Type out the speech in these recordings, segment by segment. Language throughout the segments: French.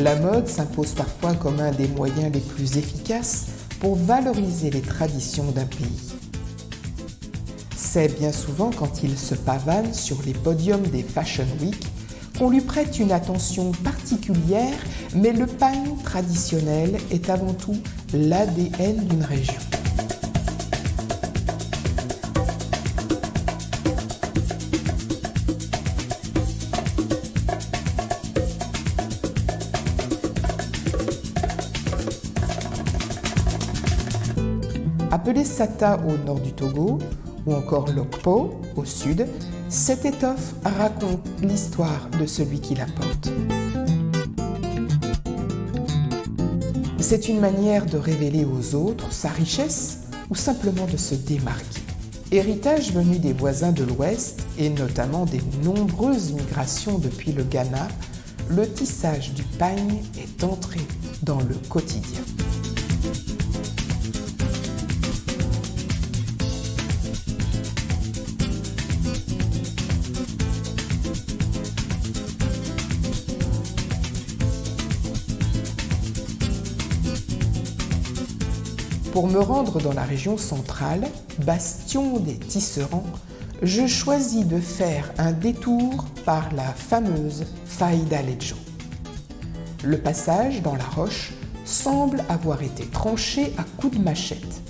La mode s'impose parfois comme un des moyens les plus efficaces pour valoriser les traditions d'un pays. C'est bien souvent quand il se pavane sur les podiums des Fashion Week qu'on lui prête une attention particulière, mais le pagne traditionnel est avant tout l'ADN d'une région. Appelée Sata au nord du Togo, ou encore Lokpo au sud, cette étoffe raconte l'histoire de celui qui la porte. C'est une manière de révéler aux autres sa richesse ou simplement de se démarquer. Héritage venu des voisins de l'Ouest et notamment des nombreuses migrations depuis le Ghana, le tissage du pagne est entré dans le quotidien. Pour me rendre dans la région centrale, bastion des tisserands, je choisis de faire un détour par la fameuse faille d'Aleggio. Le passage dans la roche semble avoir été tranché à coups de machette.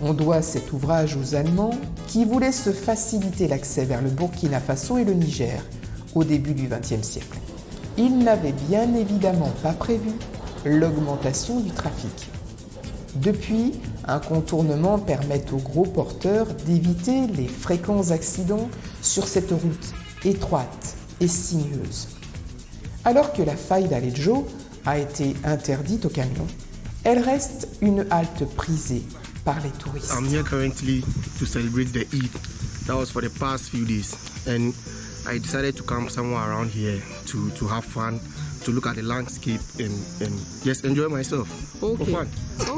On doit cet ouvrage aux Allemands qui voulaient se faciliter l'accès vers le Burkina Faso et le Niger au début du XXe siècle. Ils n'avaient bien évidemment pas prévu l'augmentation du trafic. Depuis, un contournement permet aux gros porteurs d'éviter les fréquents accidents sur cette route étroite et sinueuse. Alors que la faille d'Aleggio a été interdite aux camions, elle reste une halte prisée par les touristes. I'm here currently to celebrate the Eid. That was for the past few days, and I decided to come somewhere around here to have fun, to look at the landscape and just enjoy myself for fun.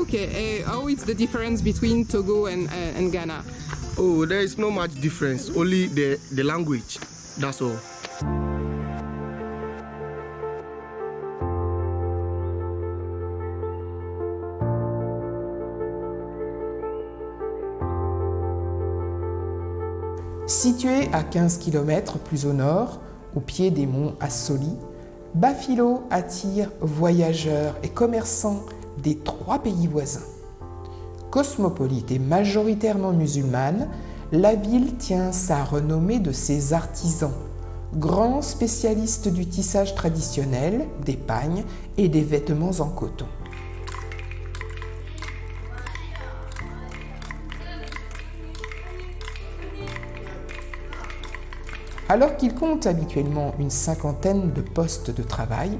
Okay, how is the difference between Togo and Ghana? Oh, there is no much difference, only the language, that's all. Situé à 15 km plus au nord, au pied des monts Assoli, Bafilo attire voyageurs et commerçants des 3 pays voisins. Cosmopolite et majoritairement musulmane, la ville tient sa renommée de ses artisans, grands spécialistes du tissage traditionnel, des pagnes et des vêtements en coton. Alors qu'il compte habituellement une 50aine de postes de travail,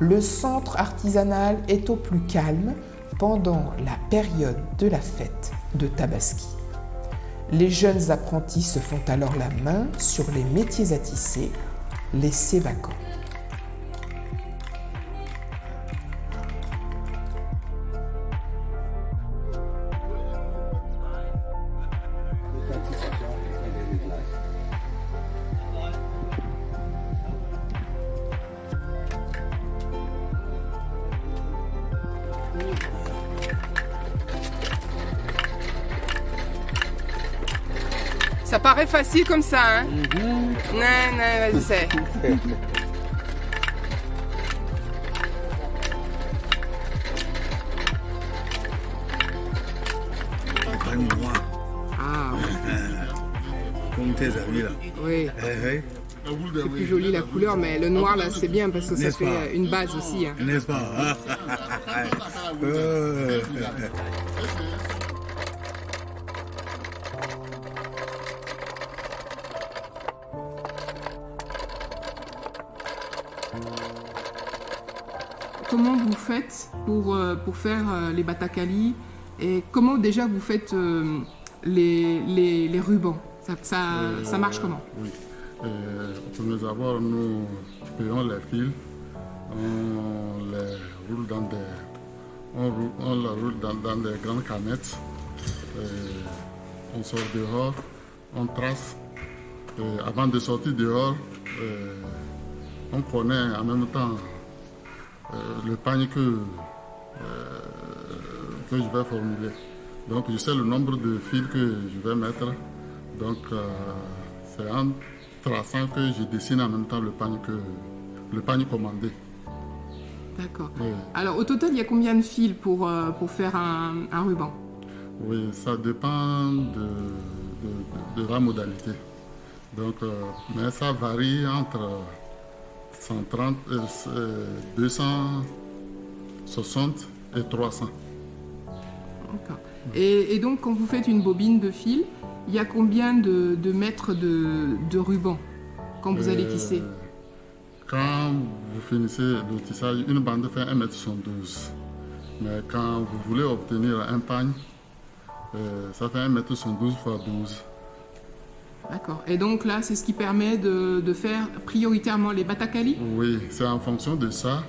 le centre artisanal est au plus calme pendant la période de la fête de Tabaski. Les jeunes apprentis se font alors la main sur les métiers à tisser, laissés vacants. Ça paraît facile comme ça, hein? Non, vas-y, c'est. Ah, comme tes amis là. oui. C'est plus joli la couleur, mais le noir là c'est bien parce que ça fait une base aussi. Hein. N'est-ce pas? Comment vous faites pour faire les batakali et comment déjà vous faites les rubans? Ça marche comment? Oui. Pour nous avoir, nous payons les fils, on les roule on les roule dans des grandes canettes, on sort dehors, on trace. Avant de sortir dehors, on connaît en même temps le pagne que je vais formuler. Donc je sais le nombre de fils que je vais mettre. Donc c'est en traçant que je dessine en même temps le pagne commandé. D'accord. Oui. Alors au total, il y a combien de fils pour faire un ruban? Oui, ça dépend de la modalité. Donc, mais ça varie entre 130, 260 et 300. D'accord. Et donc, quand vous faites une bobine de fil, il y a combien de mètres de ruban quand vous allez tisser? Quand vous finissez le tissage, une bande fait 1,72 m. Mais quand vous voulez obtenir un pagne, ça fait 1,72 m x 12. D'accord. Et donc là, c'est ce qui permet de faire prioritairement les batakali? Oui, c'est en fonction de ça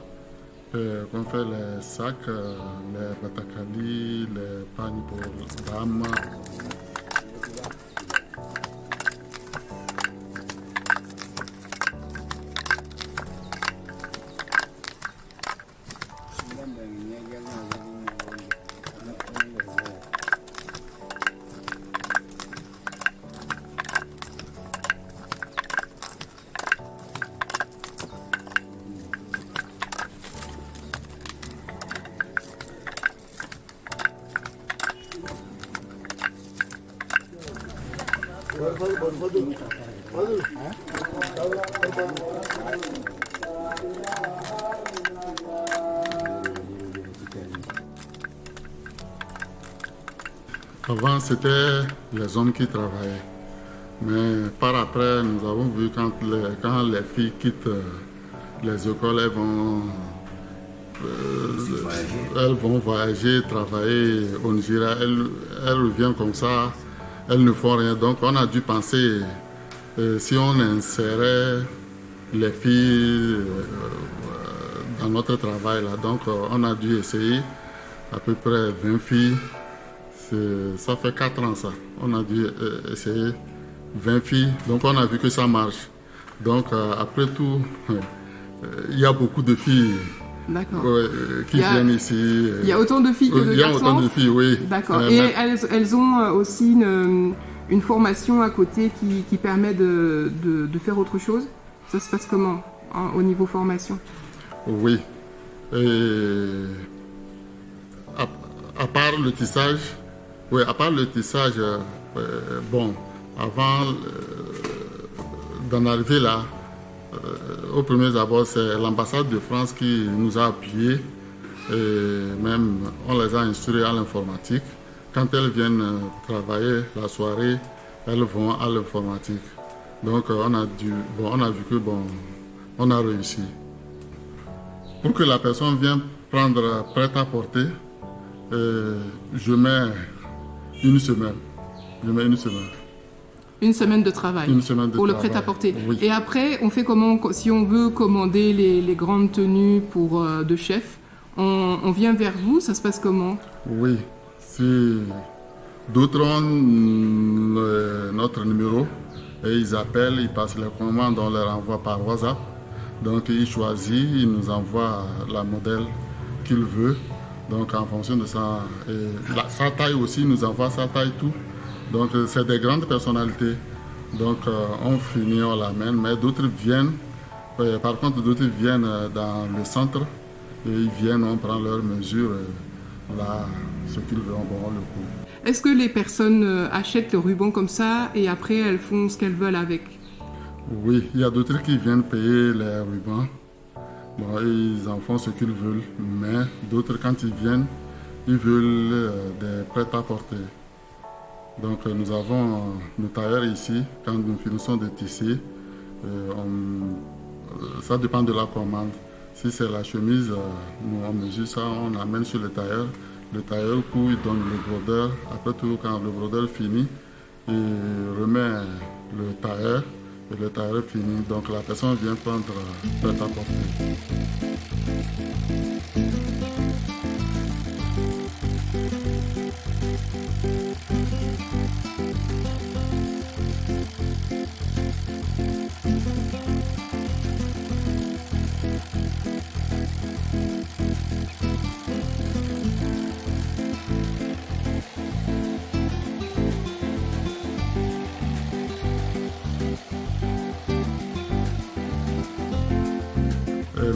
qu'on fait les sacs, les batakali, les pagnes pour dames. Avant, c'était les hommes qui travaillaient. Mais par après, nous avons vu quand les filles quittent les écoles, elles vont voyager, travailler au Nigeria. Elles reviennent comme ça, elles ne font rien. Donc on a dû penser, si on insérait les filles dans notre travail, là. Donc on a dû essayer à peu près 20 filles. Ça fait 4 ans ça. On a dû essayer 20 filles. Donc on a vu que ça marche. Donc après tout, il y a beaucoup de filles qui viennent ici. Il y a autant de filles que de garçons? Il y a autant de filles, oui. D'accord. Et elles ont aussi une formation à côté qui permet de faire autre chose? Ça se passe comment au niveau formation? Oui. À part le tissage, oui, à part le tissage, bon, avant d'en arriver là, au premier abord, c'est l'ambassade de France qui nous a appuyés. Et même, on les a instruits à l'informatique. Quand elles viennent travailler la soirée, elles vont à l'informatique. Donc, on a vu que, bon, on a réussi. Pour que la personne vienne prendre prêt-à-porter, je mets une semaine. Une semaine de travail. Une semaine de pour travail. Le prêt-à-porter. Oui. Et après, on fait comment si on veut commander les grandes tenues de chef? On vient vers vous, ça se passe comment? Oui. Si d'autres ont notre numéro et ils appellent, ils passent les commandes, on leur envoie par WhatsApp. Donc ils choisissent, ils nous envoient la modèle qu'ils veulent. Donc en fonction de ça, sa taille aussi, nous envoie sa taille, tout. Donc c'est des grandes personnalités. Donc on finit, on l'amène, mais d'autres viennent, par contre d'autres viennent dans le centre, et ils viennent, on prend leurs mesures, là, ce qu'ils veulent, bon, on le coupe. Est-ce que les personnes achètent le ruban comme ça et après elles font ce qu'elles veulent avec? Oui, il y a d'autres qui viennent payer les rubans. Bon, ils en font ce qu'ils veulent, mais d'autres, quand ils viennent, ils veulent des prêt-à-porter. Donc nous avons nos tailleurs ici, quand nous finissons de tisser, ça dépend de la commande. Si c'est la chemise, nous on mesure ça, on amène sur le tailleur coud, il donne le brodeur. Après tout, quand le brodeur finit, il remet le tailleur. Et le tailleur finit, donc la personne vient prendre prêt-à-porter.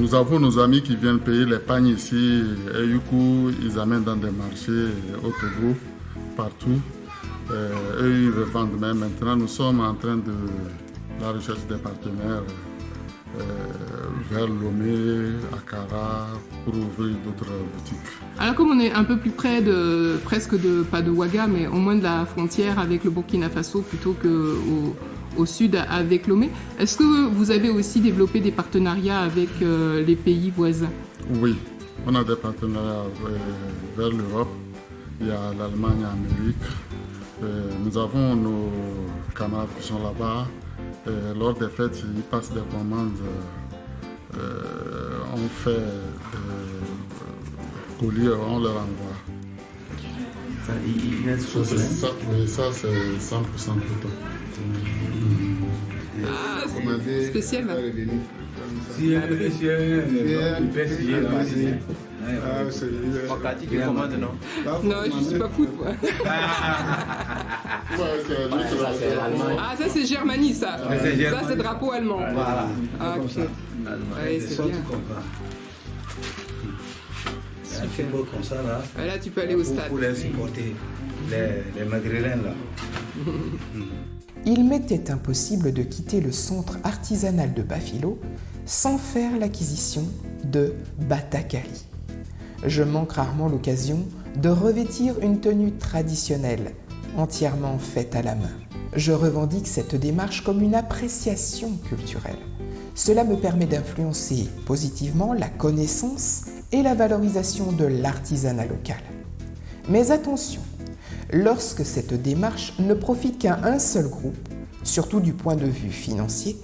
Nous avons nos amis qui viennent payer les pagnes ici, et du coup, ils amènent dans des marchés au Togo, partout. Eux, ils revendent. Mais maintenant, nous sommes en train de la recherche des partenaires vers Lomé, Akara, pour ouvrir d'autres boutiques. Alors comme on est un peu plus près pas de Ouaga, mais au moins de la frontière avec le Burkina Faso plutôt qu'au sud avec Lomé, est-ce que vous avez aussi développé des partenariats avec les pays voisins? Oui, on a des partenariats vers l'Europe, il y a l'Allemagne, l'Amérique. Nous avons nos camarades qui sont là-bas. Lors des fêtes, ils passent des commandes. On fait colis, on leur envoie. Ça, c'est 100% coton. Ah, c'est spécial. Là. Si un spécial, il peut essayer de passer. Non, je ne suis pas foot, moi. Ah, ça, c'est Germanie, ça. Ça, c'est drapeau allemand. Voilà. Ah, ok. Ouais, c'est bien. Un football comme ça, là. Ah, là, tu peux aller au stade. Pour les supporter, les Maghrébins, là. Il m'était impossible de quitter le centre artisanal de Bafilo sans faire l'acquisition de Batakali. Je manque rarement l'occasion de revêtir une tenue traditionnelle, entièrement faite à la main. Je revendique cette démarche comme une appréciation culturelle. Cela me permet d'influencer positivement la connaissance et la valorisation de l'artisanat local. Mais attention, lorsque cette démarche ne profite qu'à un seul groupe, surtout du point de vue financier,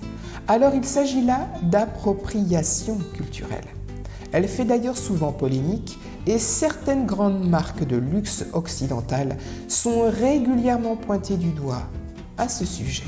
alors il s'agit là d'appropriation culturelle. Elle fait d'ailleurs souvent polémique et certaines grandes marques de luxe occidentales sont régulièrement pointées du doigt à ce sujet.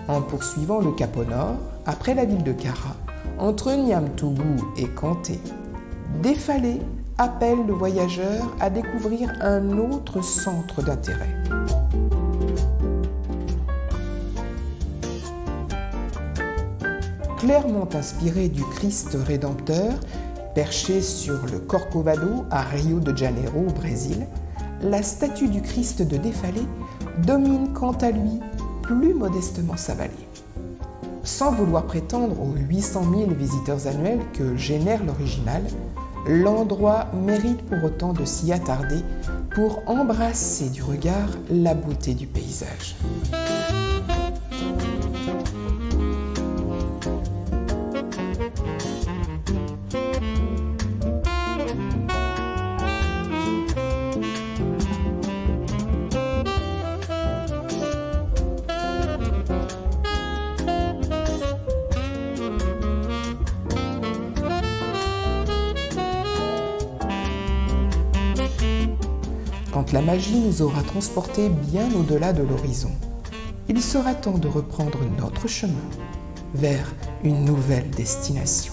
En poursuivant le cap au nord, après la ville de Kara, entre Niamtougou et Kanté, Défalé appelle le voyageur à découvrir un autre centre d'intérêt. Clairement inspiré du Christ Rédempteur, perché sur le Corcovado à Rio de Janeiro au Brésil, la statue du Christ de Défalé domine quant à lui plus modestement sa vallée. Sans vouloir prétendre aux 800 000 visiteurs annuels que génère l'original, l'endroit mérite pour autant de s'y attarder pour embrasser du regard la beauté du paysage. Quand la magie nous aura transportés bien au-delà de l'horizon, il sera temps de reprendre notre chemin vers une nouvelle destination.